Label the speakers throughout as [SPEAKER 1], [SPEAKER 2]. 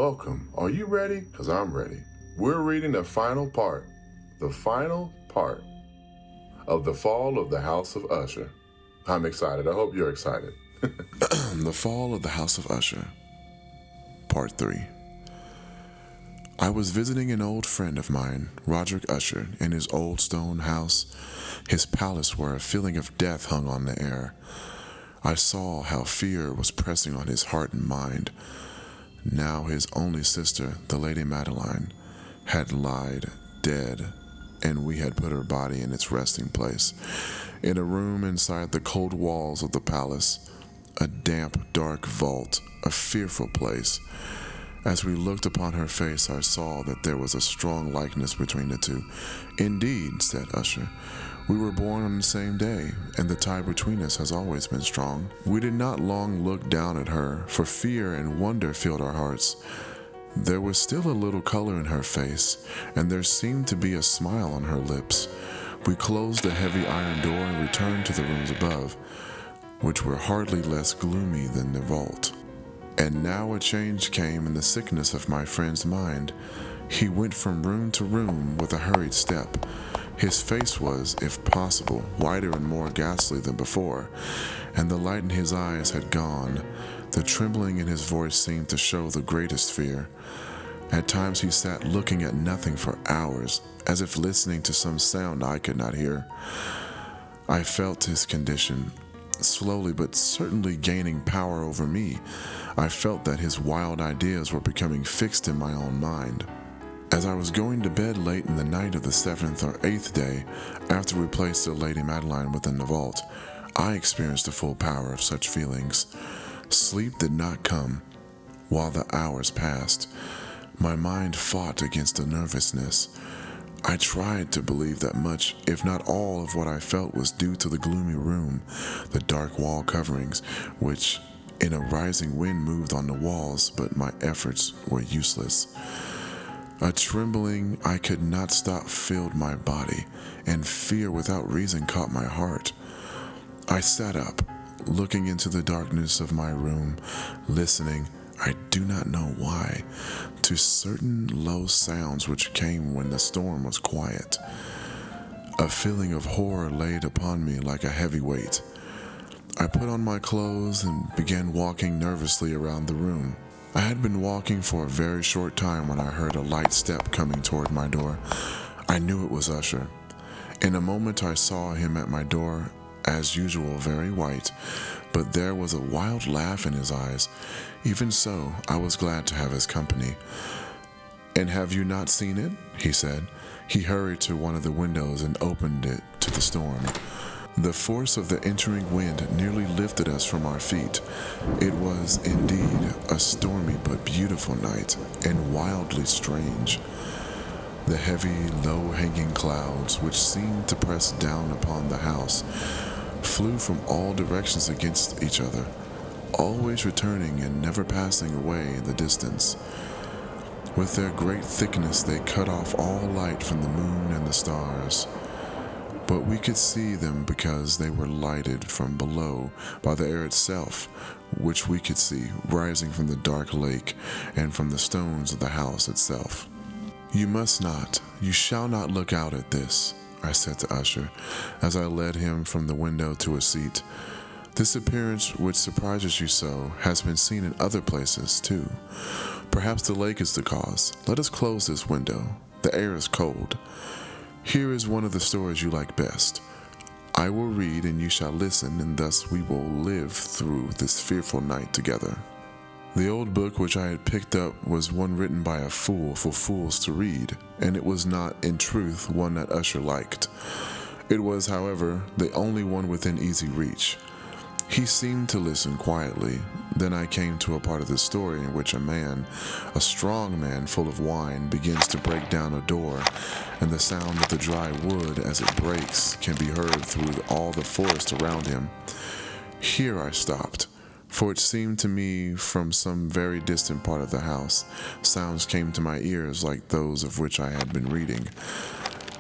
[SPEAKER 1] welcome. Are you ready? Because I'm ready. We're reading the final part of The Fall of the House of Usher. I'm excited. I hope you're excited.
[SPEAKER 2] The Fall of the House of Usher, Part 3. I was visiting an old friend of mine, Roderick Usher, in his old stone house, his palace where a feeling of death hung on the air. I saw how fear was pressing on his heart and mind. Now his only sister, the Lady Madeline, had lied dead, and we had put her body in its resting place, in a room inside the cold walls of the palace, a damp, dark vault, a fearful place. As we looked upon her face, I saw that there was a strong likeness between the two. Indeed, said Usher, we were born on the same day, and the tie between us has always been strong. We did not long look down at her, for fear and wonder filled our hearts. There was still a little color in her face, and there seemed to be a smile on her lips. We closed the heavy iron door and returned to the rooms above, which were hardly less gloomy than the vault. And now a change came in the sickness of my friend's mind. He went from room to room with a hurried step. His face was, if possible, whiter and more ghastly than before, and the light in his eyes had gone. The trembling in his voice seemed to show the greatest fear. At times he sat looking at nothing for hours, as if listening to some sound I could not hear. I felt his condition, slowly but certainly gaining power over me. I felt that his wild ideas were becoming fixed in my own mind. As I was going to bed late in the night of the 7th or 8th day, after we placed the Lady Madeline within the vault, I experienced the full power of such feelings. Sleep did not come. While the hours passed, my mind fought against the nervousness. I tried to believe that much, if not all, of what I felt was due to the gloomy room, the dark wall coverings, which in a rising wind moved on the walls, but my efforts were useless. A trembling I could not stop filled my body, and fear without reason caught my heart. I sat up, looking into the darkness of my room, listening, I do not know why, to certain low sounds which came when the storm was quiet. A feeling of horror laid upon me like a heavy weight. I put on my clothes and began walking nervously around the room. I had been walking for a very short time when I heard a light step coming toward my door. I knew it was Usher. In a moment I saw him at my door, as usual very white, but there was a wild laugh in his eyes. Even so, I was glad to have his company. "And have you not seen it?" he said. He hurried to one of the windows and opened it to the storm. The force of the entering wind nearly lifted us from our feet. It was, indeed, a stormy but beautiful night, and wildly strange. The heavy, low-hanging clouds, which seemed to press down upon the house, flew from all directions against each other, always returning and never passing away in the distance. With their great thickness they cut off all light from the moon and the stars. But we could see them because they were lighted from below by the air itself, which we could see rising from the dark lake and from the stones of the house itself. "You shall not look out at this," I said to Usher, as I led him from the window to a seat. "This appearance which surprises you so has been seen in other places too. Perhaps the lake is the cause. Let us close this window. The air is cold. Here is one of the stories you like best. I will read and you shall listen, and thus we will live through this fearful night together." The old book which I had picked up was one written by a fool for fools to read, and it was not, in truth, one that Usher liked. It was, however, the only one within easy reach. He seemed to listen quietly. Then I came to a part of the story in which a strong man full of wine, begins to break down a door, and the sound of the dry wood as it breaks can be heard through all the forest around him. Here I stopped, for it seemed to me from some very distant part of the house, sounds came to my ears like those of which I had been reading.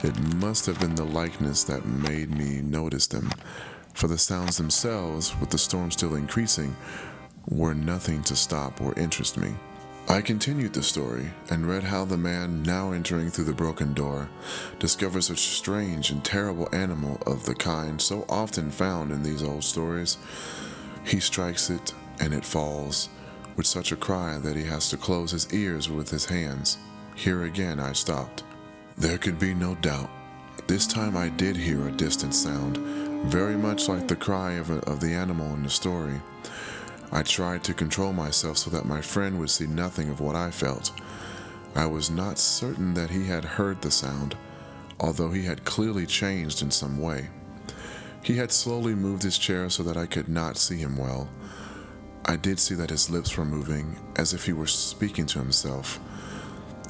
[SPEAKER 2] It must have been the likeness that made me notice them, for the sounds themselves, with the storm still increasing, were nothing to stop or interest me. I continued the story and read how the man, now entering through the broken door, discovers a strange and terrible animal of the kind so often found in these old stories. He strikes it, and it falls, with such a cry that he has to close his ears with his hands. Here again I stopped. There could be no doubt. This time I did hear a distant sound, very much like the cry of the animal in the story. I tried to control myself so that my friend would see nothing of what I felt. I was not certain that he had heard the sound, although he had clearly changed in some way. He had slowly moved his chair so that I could not see him well. I did see that his lips were moving, as if he were speaking to himself.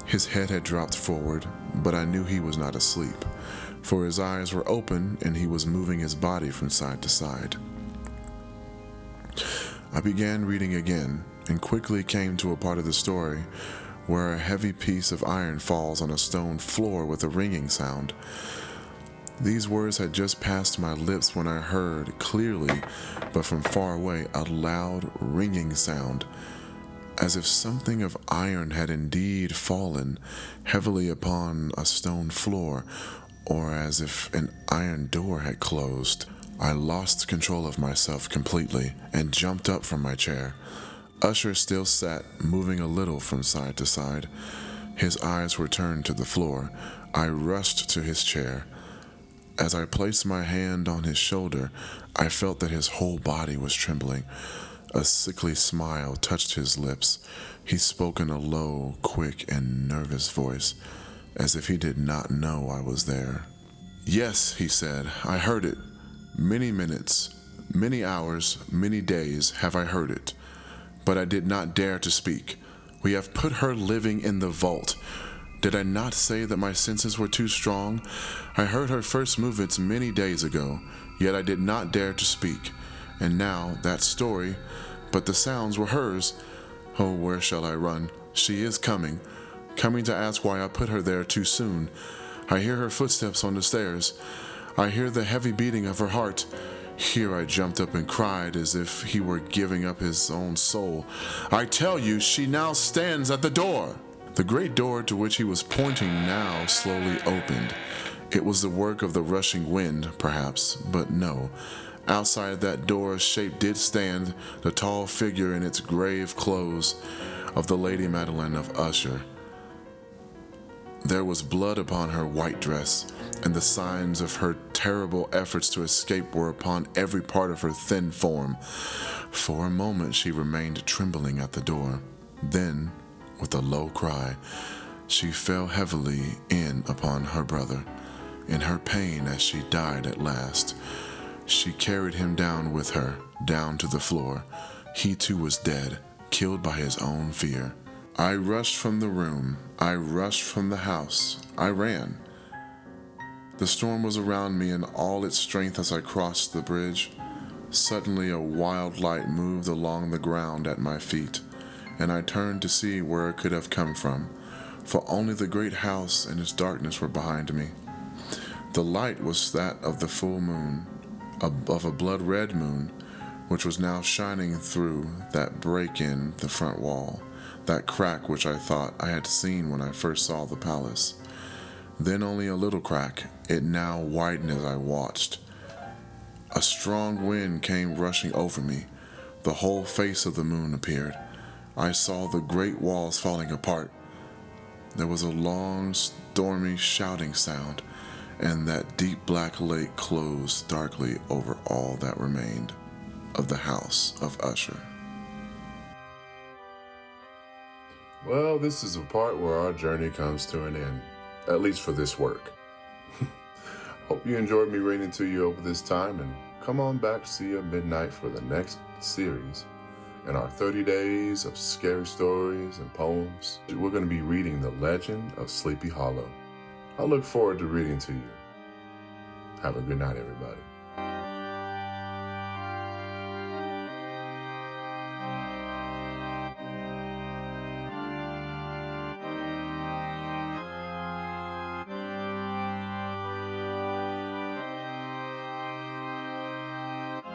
[SPEAKER 2] His head had dropped forward, but I knew he was not asleep, for his eyes were open and he was moving his body from side to side. I began reading again, and quickly came to a part of the story where a heavy piece of iron falls on a stone floor with a ringing sound. These words had just passed my lips when I heard clearly, but from far away, a loud ringing sound, as if something of iron had indeed fallen heavily upon a stone floor, or as if an iron door had closed. I lost control of myself completely and jumped up from my chair. Usher still sat, moving a little from side to side. His eyes were turned to the floor. I rushed to his chair. As I placed my hand on his shoulder, I felt that his whole body was trembling. A sickly smile touched his lips. He spoke in a low, quick, and nervous voice, as if he did not know I was there. "Yes," he said, "I heard it. Many minutes, many hours, many days have I heard it, but I did not dare to speak. We have put her living in the vault. Did I not say that my senses were too strong? I heard her first movements many days ago, yet I did not dare to speak. And now, that story, but the sounds were hers. Oh, where shall I run? She is coming to ask why I put her there too soon. I hear her footsteps on the stairs. I hear the heavy beating of her heart." Here I jumped up and cried as if he were giving up his own soul. "I tell you, she now stands at the door!" The great door to which he was pointing now slowly opened. It was the work of the rushing wind, perhaps, but no. Outside that door shape did stand the tall figure in its grave clothes of the Lady Madeline of Usher. There was blood upon her white dress, and the signs of her terrible efforts to escape were upon every part of her thin form. For a moment she remained trembling at the door. Then, with a low cry, she fell heavily in upon her brother. In her pain as she died at last, she carried him down with her, down to the floor. He too was dead, killed by his own fear. I rushed from the room. I rushed from the house. I ran. The storm was around me in all its strength as I crossed the bridge. Suddenly a wild light moved along the ground at my feet, and I turned to see where it could have come from, for only the great house and its darkness were behind me. The light was that of the full moon, of a blood-red moon, which was now shining through that break in the front wall, that crack which I thought I had seen when I first saw the palace. Then only a little crack. It now widened as I watched. A strong wind came rushing over me. The whole face of the moon appeared. I saw the great walls falling apart. There was a long, stormy shouting sound, and that deep black lake closed darkly over all that remained of the House of Usher.
[SPEAKER 1] Well, this is the part where our journey comes to an end, at least for this work. Hope you enjoyed me reading to you over this time, and come on back see you at midnight for the next series in our 30 days of scary stories and poems. We're going to be reading The Legend of Sleepy Hollow. I look forward to reading to you. Have a good night, everybody.